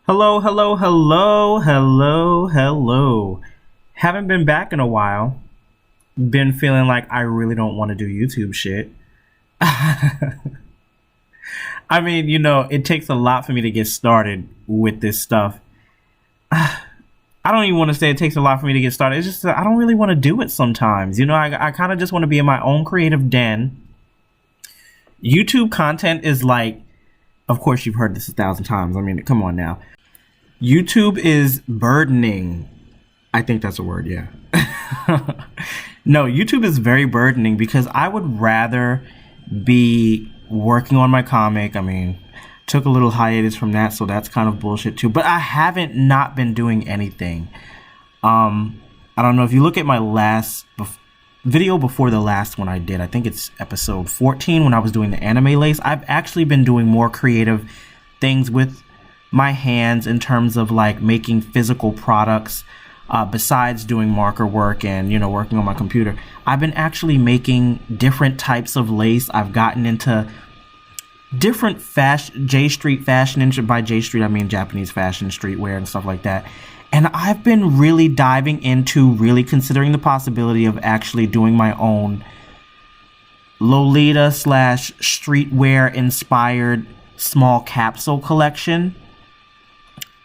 Hello, hello, hello, hello, hello. Haven't been back in a while. Been feeling like I really don't want to do YouTube shit. I mean, it takes a lot for me to get started with this stuff. I don't even want to say it takes a lot for me to get started. It's just that I don't really want to do it sometimes. I kind of just want to be in my own creative den. YouTube content is like, of course, you've heard this 1,000 times. I mean, come on now. YouTube is burdening. I think that's a word, yeah. No, YouTube is very burdening because I would rather be working on my comic. I mean, took a little hiatus from that, so that's kind of bullshit too. But I haven't not been doing anything. I don't know if you look at my last video before the last one I did. I think it's episode 14 when I was doing the anime lace. I've actually been doing more creative things with my hands in terms of like making physical products. Besides doing marker work and working on my computer, I've been actually making different types of lace. I've gotten into different J Street fashion, and by J Street I mean Japanese fashion, streetwear and stuff like that. And I've been really diving into really considering the possibility of actually doing my own Lolita / streetwear inspired small capsule collection.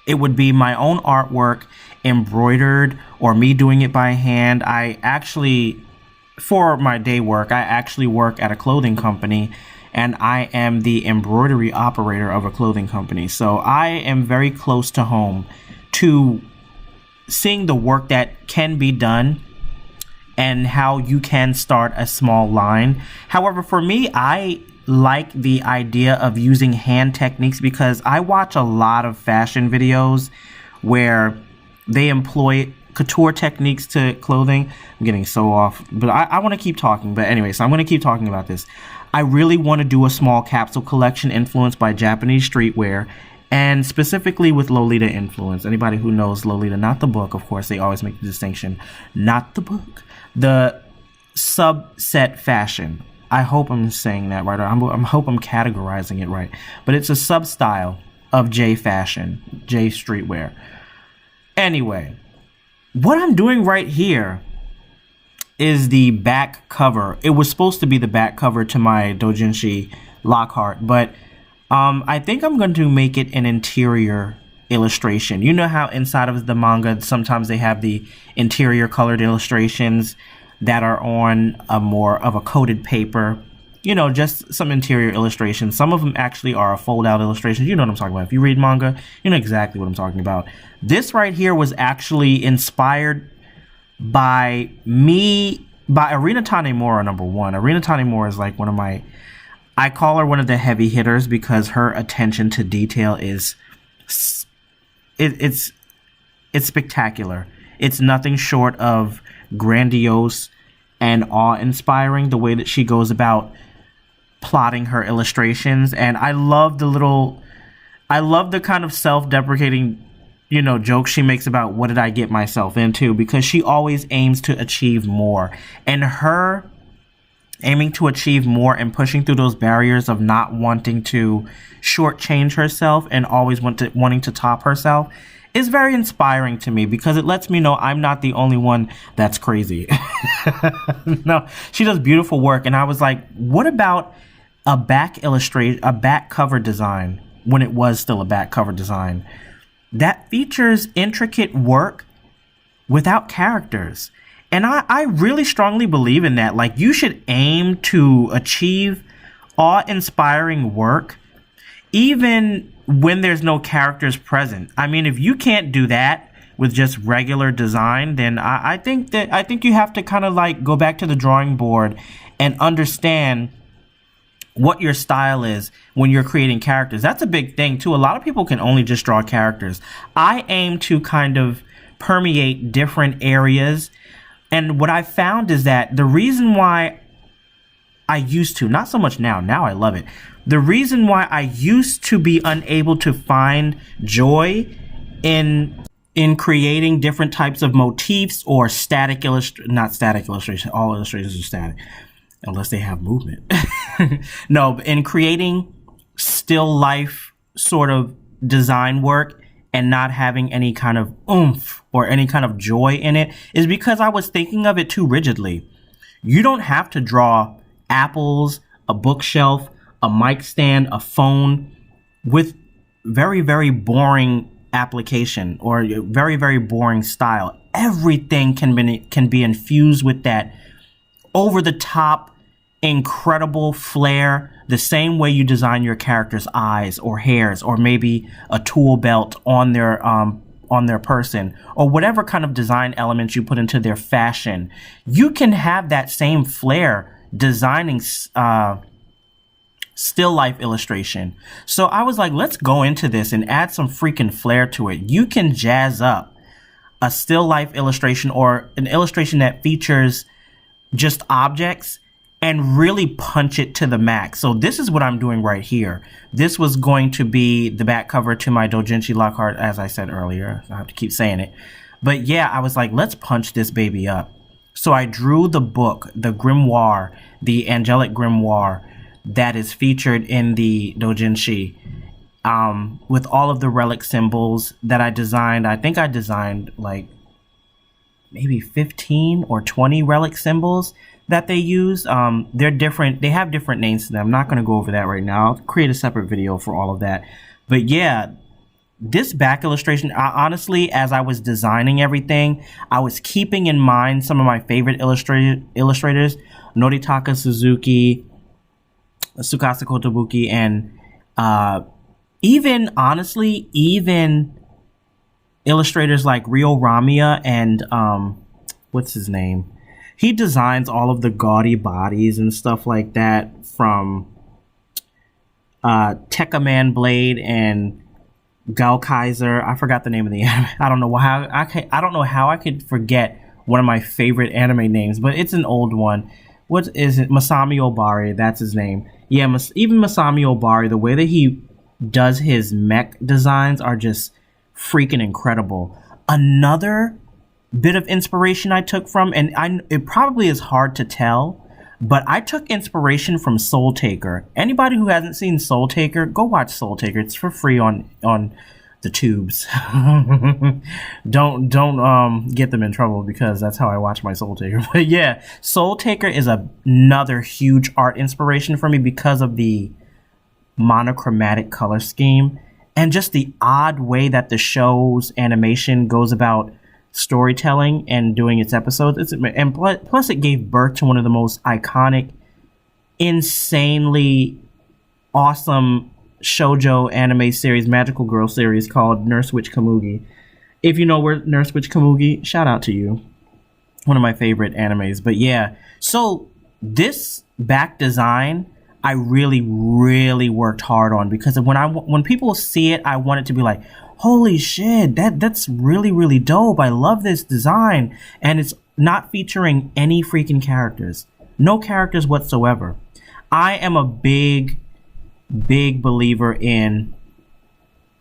It would be my own artwork, embroidered, or me doing it by hand. I actually, for my day work, I actually work at a clothing company, and I am the embroidery operator of a clothing company. So I am very close to home to seeing the work that can be done and how you can start a small line. However, for me, I like the idea of using hand techniques because I watch a lot of fashion videos where they employ couture techniques to clothing. I'm getting so off, but I want to keep talking. But anyway, so I'm going to keep talking about this. I really want to do a small capsule collection influenced by Japanese streetwear, and specifically with Lolita influence. Anybody who knows Lolita, not the book, of course, they always make the distinction, not the book, the subset fashion. I hope I'm saying that right. I hope I'm categorizing it right. But it's a sub-style of J fashion, J streetwear. Anyway, what I'm doing right here is the back cover. It was supposed to be the back cover to my doujinshi Lockhart, but I think I'm going to make it an interior illustration. You know how inside of the manga, sometimes they have the interior colored illustrations that are on a more of a coated paper, just some interior illustrations. Some of them actually are fold-out illustrations. You know what I'm talking about. If you read manga, you know exactly what I'm talking about. This right here was actually inspired by Arina Tanemura, number one. Arina Tanemura is like one of my, I call her one of the heavy hitters because her attention to detail is, it's spectacular. It's nothing short of grandiose and awe-inspiring, the way that she goes about plotting her illustrations. And I love the kind of self-deprecating, jokes she makes about what did I get myself into, because she always aims to achieve more. And her aiming to achieve more and pushing through those barriers of not wanting to shortchange herself and always wanting to top herself is very inspiring to me, because it lets me know I'm not the only one that's crazy. No, she does beautiful work. And I was like, what about a back cover design, when it was still a back cover design, that features intricate work without characters? And I really strongly believe in that. Like, you should aim to achieve awe-inspiring work even when there's no characters present. I mean, if you can't do that with just regular design, then I think you have to kind of like go back to the drawing board and understand what your style is when you're creating characters. That's a big thing too. A lot of people can only just draw characters. I aim to kind of permeate different areas. And what I found is that the reason why I used to, not so much now I love it. The reason why I used to be unable to find joy in creating different types of motifs or not static illustration, all illustrations are static unless they have movement. No, in creating still life sort of design work and not having any kind of oomph or any kind of joy in it is because I was thinking of it too rigidly. You don't have to draw apples, a bookshelf, a mic stand, a phone with very, very boring application or very, very boring style. Everything can be infused with that over the top, incredible flair, the same way you design your character's eyes or hairs or maybe a tool belt on their person or whatever kind of design elements you put into their fashion. You can have that same flair designing still life illustration. So I was like, let's go into this and add some freaking flair to it. You can jazz up a still life illustration or an illustration that features just objects and really punch it to the max. So this is what I'm doing right here. This was going to be the back cover to my Doujinshi Lockhart, as I said earlier. I have to keep saying it. But yeah, I was like, let's punch this baby up. So I drew the book, the grimoire, the angelic grimoire that is featured in the Doujinshi, with all of the relic symbols that I designed. I think I designed like maybe 15 or 20 relic symbols that they use. They're different. They have different names to them. I'm not going to go over that right now. I'll create a separate video for all of that. But yeah, this back illustration, honestly, as I was designing everything, I was keeping in mind some of my favorite illustrators, Noritaka Suzuki, Tsukasa Kotobuki, and even illustrators like Ryo Ramiya and what's his name? He designs all of the gaudy bodies and stuff like that from Tekka Man Blade and Gao Kaiser. I forgot the name of the anime. I don't know how I could forget one of my favorite anime names, but it's an old one. What is it? Masami Obari, that's his name. Yeah, even Masami Obari, the way that he does his mech designs are just freaking incredible. Another bit of inspiration I took from, and it probably is hard to tell, but I took inspiration from Soul Taker. Anybody who hasn't seen Soul Taker, go watch Soul Taker. It's for free on the tubes. don't get them in trouble because that's how I watch my Soul Taker. But yeah, Soul Taker is another huge art inspiration for me because of the monochromatic color scheme and just the odd way that the show's animation goes about storytelling and doing its episodes. And plus it gave birth to one of the most iconic, insanely awesome shoujo anime series, magical girl series called Nurse Witch Kamugi. If you know Nurse Witch Kamugi, shout out to you. One of my favorite animes. But yeah, so this back design I really, really worked hard on because when people see it, I want it to be like, holy shit, that's really, really dope. I love this design. And it's not featuring any freaking characters. No characters whatsoever. I am a big believer in,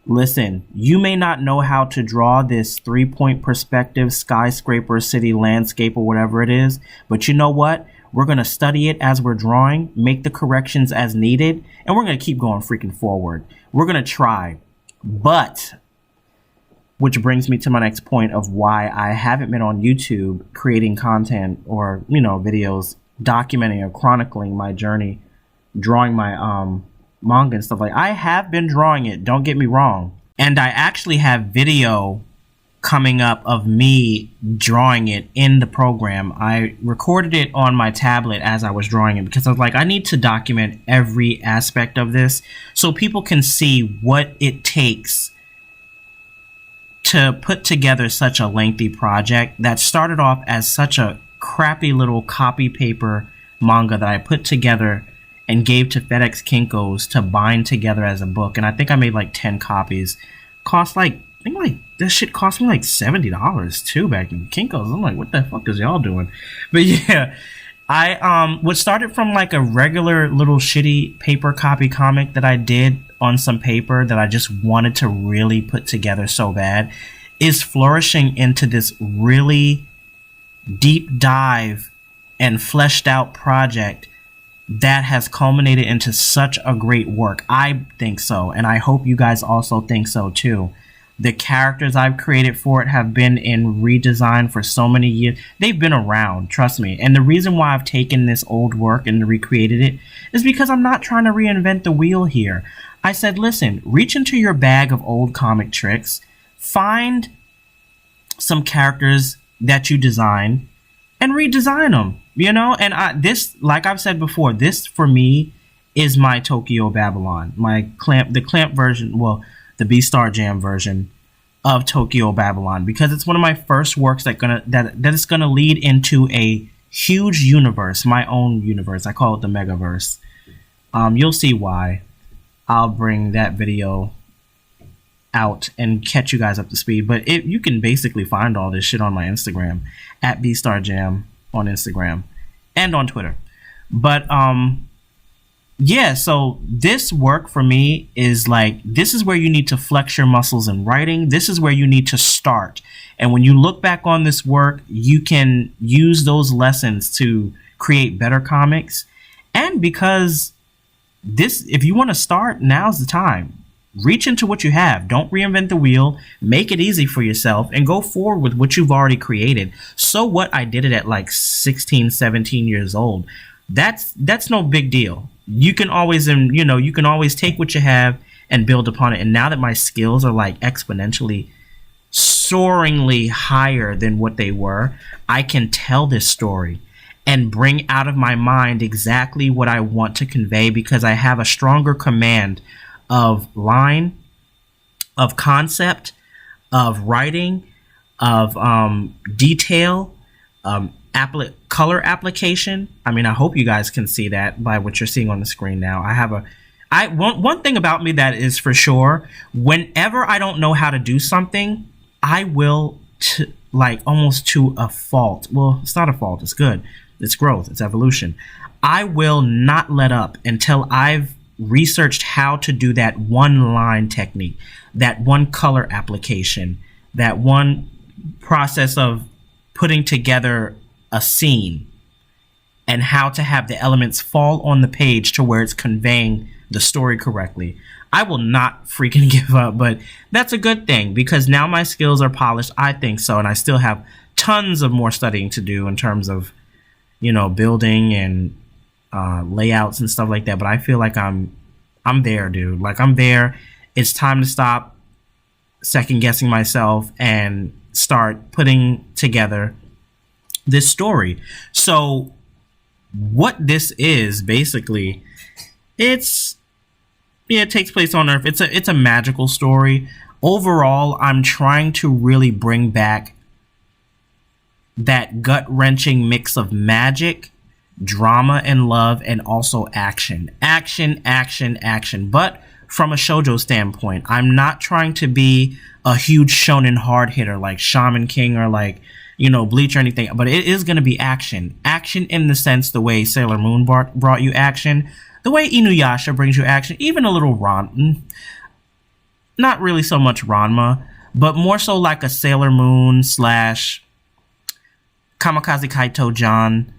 listen, you may not know how to draw this 3-point perspective skyscraper city landscape or whatever it is, but you know what? We're going to study it as we're drawing, make the corrections as needed, and we're going to keep going freaking forward. We're going to try. But, which brings me to my next point of why I haven't been on YouTube creating content or, videos documenting or chronicling my journey, drawing my manga and stuff like that. I have been drawing it, don't get me wrong. And I actually have video coming up of me drawing it in the program. I recorded it on my tablet as I was drawing it because I was like, I need to document every aspect of this so people can see what it takes to put together such a lengthy project that started off as such a crappy little copy paper manga that I put together and gave to FedEx Kinko's to bind together as a book. And I think I made like 10 copies. This shit cost me like $70 too back in Kinko's. I'm like, what the fuck is y'all doing? But yeah, what started from like a regular little shitty paper copy comic that I did on some paper that I just wanted to really put together so bad is flourishing into this really deep dive and fleshed out project that has culminated into such a great work. I think so, and I hope you guys also think so too. The characters I've created for it have been in redesign for so many years. They've been around, trust me. And the reason why I've taken this old work and recreated it is because I'm not trying to reinvent the wheel here. I said, listen, reach into your bag of old comic tricks, find some characters that you design, and redesign them, you know? And this, like I've said before, this for me is my Tokyo Babylon, the Clamp version, well, the B-Star Jam version of Tokyo Babylon, because it's one of my first works that is gonna lead into a huge universe, my own universe. I call it the Megaverse. You'll see why. I'll bring that video out and catch you guys up to speed. But you can basically find all this shit on my Instagram at B-Star Jam on Instagram and on Twitter. But yeah, so this work for me is like, this is where you need to flex your muscles in writing. This is where you need to start. And when you look back on this work, you can use those lessons to create better comics. And because if you want to start, now's the time. Reach into what you have. Don't reinvent the wheel. Make it easy for yourself and go forward with what you've already created. So what, I did it at like 16, 17 years old. That's no big deal. You can always, you can always take what you have and build upon it. And now that my skills are like exponentially, soaringly higher than what they were, I can tell this story and bring out of my mind exactly what I want to convey, because I have a stronger command of line, of concept, of writing, of detail, color application. I mean, I hope you guys can see that by what you're seeing on the screen now. One thing about me that is for sure, whenever I don't know how to do something, I will like almost to a fault. Well, it's not a fault. It's good. It's growth. It's evolution. I will not let up until I've researched how to do that one line technique, that one color application, that one process of putting together a scene, and how to have the elements fall on the page to where it's conveying the story correctly. I will not freaking give up, but that's a good thing, because now my skills are polished. I think so, and I still have tons of more studying to do in terms of, building and layouts and stuff like that. But I feel like I'm there, dude. Like, I'm there. It's time to stop second guessing myself and start putting together this story. So what this is basically, it takes place on Earth. It's a magical story. Overall, I'm trying to really bring back that gut-wrenching mix of magic, drama, and love, and also action. Action. But from a shoujo standpoint, I'm not trying to be a huge shonen hard hitter like Shaman King or like, Bleach or anything, but it is going to be action. Action in the sense the way Sailor Moon brought you action, the way Inuyasha brings you action, even a little not really so much Ranma, but more so like a Sailor Moon / Kamikaze Kaito John.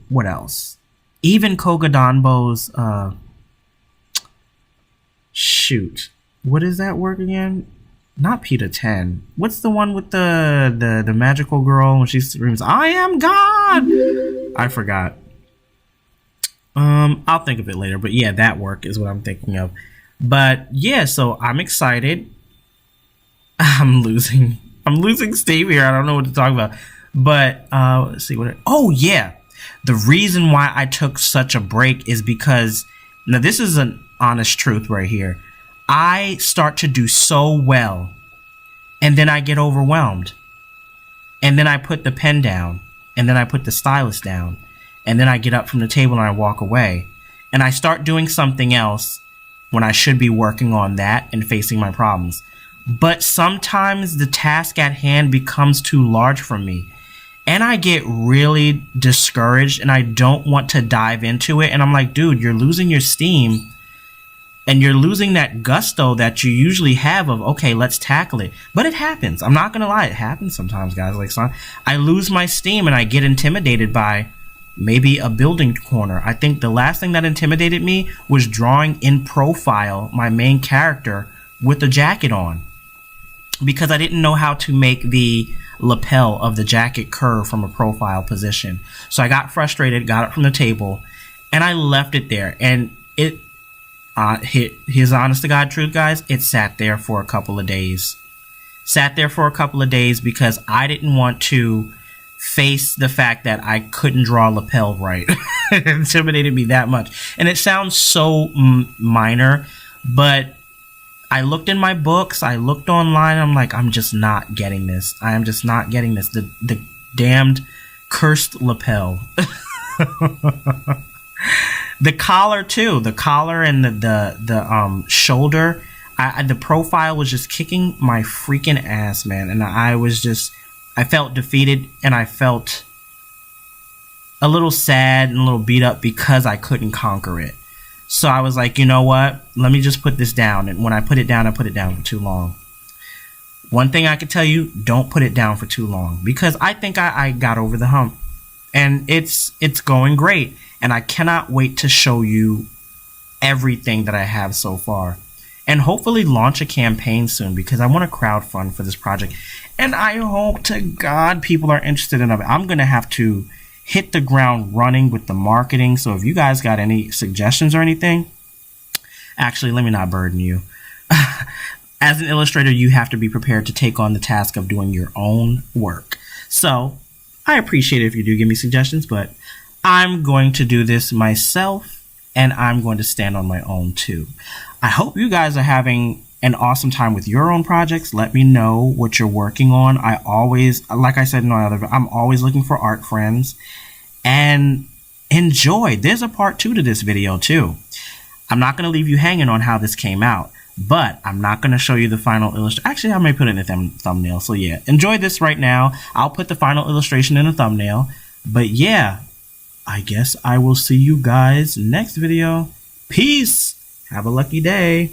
What else? Even Koga Danbo's, shoot. What is that work again? Not Peta 10. What's the one with the magical girl when she screams, "I am God"? I forgot. I'll think of it later. But yeah, that work is what I'm thinking of. But yeah, so I'm excited. I'm losing steam here. I don't know what to talk about. But let's see oh yeah. The reason why I took such a break is because, now this is an honest truth right here. I start to do so well, and then I get overwhelmed. And then I put the pen down, and then I put the stylus down, and then I get up from the table and I walk away. And I start doing something else when I should be working on that and facing my problems. But sometimes the task at hand becomes too large for me, and I get really discouraged, and I don't want to dive into it. And I'm like, dude, you're losing your steam. And you're losing that gusto that you usually have of, okay, let's tackle it. But it happens. I'm not going to lie. It happens sometimes, guys. Like, I lose my steam and I get intimidated by maybe a building corner. I think the last thing that intimidated me was drawing in profile my main character with a jacket on. because I didn't know how to make the lapel of the jacket curve from a profile position. So I got frustrated, got it from the table, and I left it there. And it, here's honest to God truth, guys, it sat there for a couple of days. Sat there for a couple of days because I didn't want to face the fact that I couldn't draw a lapel right. It intimidated me that much. And it sounds so minor, but I looked in my books, I looked online, I'm like, I'm just not getting this. I am just not getting this. The damned cursed lapel. The collar too. The collar and the shoulder. The profile was just kicking my freaking ass, man. And I felt defeated, and I felt a little sad and a little beat up because I couldn't conquer it. So I was like, you know what? Let me just put this down. And when I put it down, I put it down for too long. One thing I could tell you, don't put it down for too long, because I think I got over the hump, and it's going great. And I cannot wait to show you everything that I have so far, and hopefully launch a campaign soon, because I want to crowdfund for this project. And I hope to God people are interested in it. I'm going to have to hit the ground running with the marketing. So if you guys got any suggestions or anything, actually, let me not burden you. As an illustrator, you have to be prepared to take on the task of doing your own work. So I appreciate it if you do give me suggestions, but I'm going to do this myself, and I'm going to stand on my own too. I hope you guys are having an awesome time with your own projects. Let me know what you're working on. I always, like I said in my other, I'm always looking for art friends, and enjoy. There's a part 2 to this video too. I'm not going to leave you hanging on how this came out, but I'm not going to show you the final illustration. Actually, I may put it in the thumbnail. So yeah, enjoy this right now. I'll put the final illustration in the thumbnail, but yeah, I guess I will see you guys next video. Peace. Have a lucky day.